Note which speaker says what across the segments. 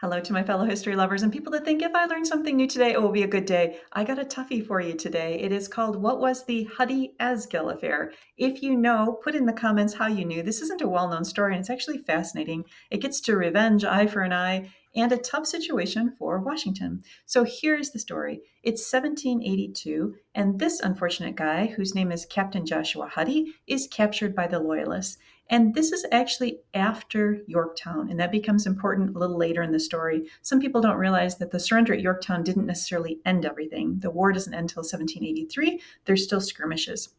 Speaker 1: Hello to my fellow history lovers and people that think if I learn something new today, it will be a good day. I got a toughie for you today. It is called What Was the Huddy-Asgill Affair? If you know, put in the comments how you knew. This isn't a well-known story and it's actually fascinating. It gets to revenge, eye for an eye, and a tough situation for Washington. So here's the story. It's 1782, and this unfortunate guy, whose name is Captain Joshua Huddy, is captured by the Loyalists. And this is actually after Yorktown, and that becomes important a little later in the story. Some people don't realize that the surrender at Yorktown didn't necessarily end everything. The war doesn't end until 1783. There's still skirmishes.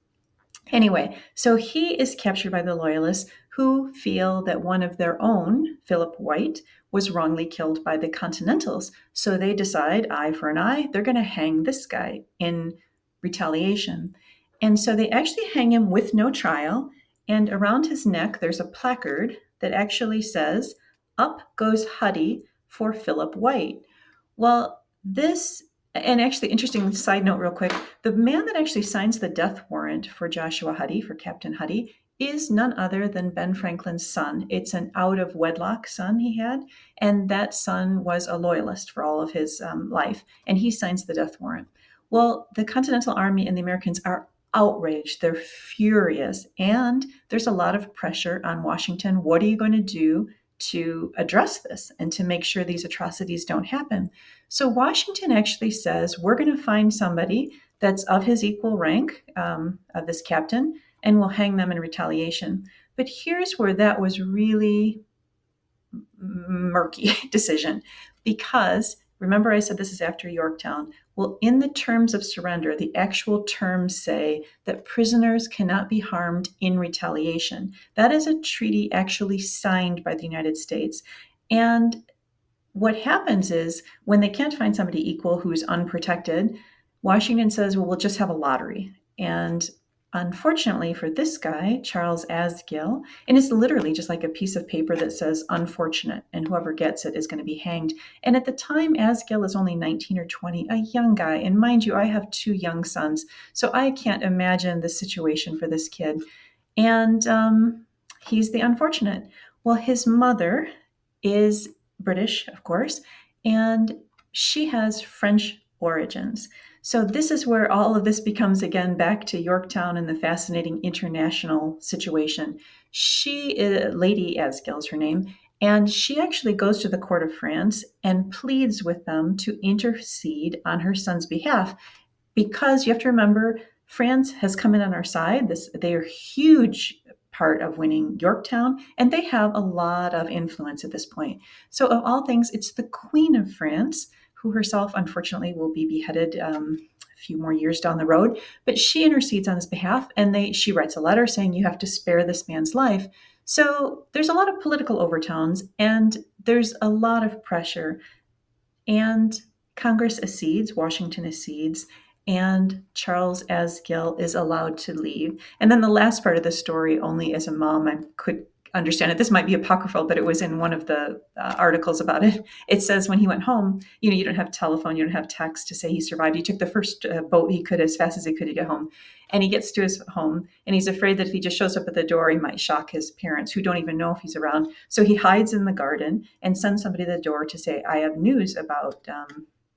Speaker 1: Anyway, so he is captured by the Loyalists who feel that one of their own, Philip White, was wrongly killed by the Continentals. So they decide, eye for an eye, they're going to hang this guy in retaliation. And so they actually hang him with no trial. And around his neck, there's a placard that actually says, "Up goes Huddy for Philip White." Well, this, and actually, interesting side note, real quick, the man that actually signs the death warrant for Joshua Huddy, for Captain Huddy, is none other than Ben Franklin's son. It's an out of wedlock son he had, and that son was a loyalist for all of his life, and he signs the death warrant. Well, the Continental Army and the Americans are outraged. They're furious, and there's a lot of pressure on Washington. What are you going to do to address this and to make sure these atrocities don't happen? So Washington actually says, we're going to find somebody that's of his equal rank, of this captain, and we'll hang them in retaliation. But here's where that was really murky decision, because remember I said this is after Yorktown. Well, in the terms of surrender, the actual terms say that prisoners cannot be harmed in retaliation. That is a treaty actually signed by the United States. And what happens is when they can't find somebody equal who's unprotected, Washington says, well, we'll just have a lottery. And unfortunately for this guy, Charles Asgill, and it's literally just like a piece of paper that says unfortunate, and whoever gets it is going to be hanged. And at the time, Asgill is only 19 or 20, a young guy. And mind you, I have two young sons, so I can't imagine the situation for this kid. And he's the unfortunate. Well, his mother is British, of course, and she has French origins. So this is where all of this becomes again back to Yorktown and the fascinating international situation. She, Lady Asgill is her name, and she actually goes to the court of France and pleads with them to intercede on her son's behalf, because you have to remember France has come in on our side. They are huge part of winning Yorktown, and they have a lot of influence at this point. So, of all things, it's the Queen of France, who herself, unfortunately, will be beheaded a few more years down the road. But she intercedes on his behalf, and she writes a letter saying, "You have to spare this man's life." So there's a lot of political overtones, and there's a lot of pressure. And Congress accedes, Washington accedes, and Charles Asgill is allowed to leave. And then the last part of the story, only as a mom I could understand it. This might be apocryphal, but it was in one of the articles about it. It says when he went home, you don't have telephone, you don't have text to say he survived. He took the first boat he could as fast as he could to get home. And he gets to his home, and he's afraid that if he just shows up at the door, he might shock his parents, who don't even know if he's around. So he hides in the garden and sends somebody to the door to say, "I have news about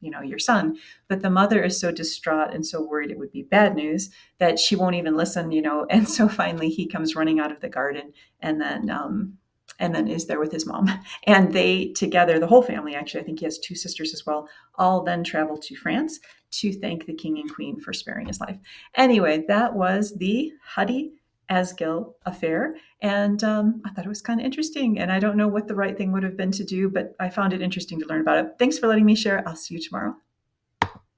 Speaker 1: your son." But the mother is so distraught and so worried it would be bad news that she won't even listen. And so finally he comes running out of the garden, and then is there with his mom. And they together, the whole family, actually, I think he has two sisters as well, all then travel to France to thank the king and queen for sparing his life. Anyway, that was the Huddy-Asgill affair. And I thought it was kind of interesting. And I don't know what the right thing would have been to do, but I found it interesting to learn about it. Thanks for letting me share. I'll see you tomorrow.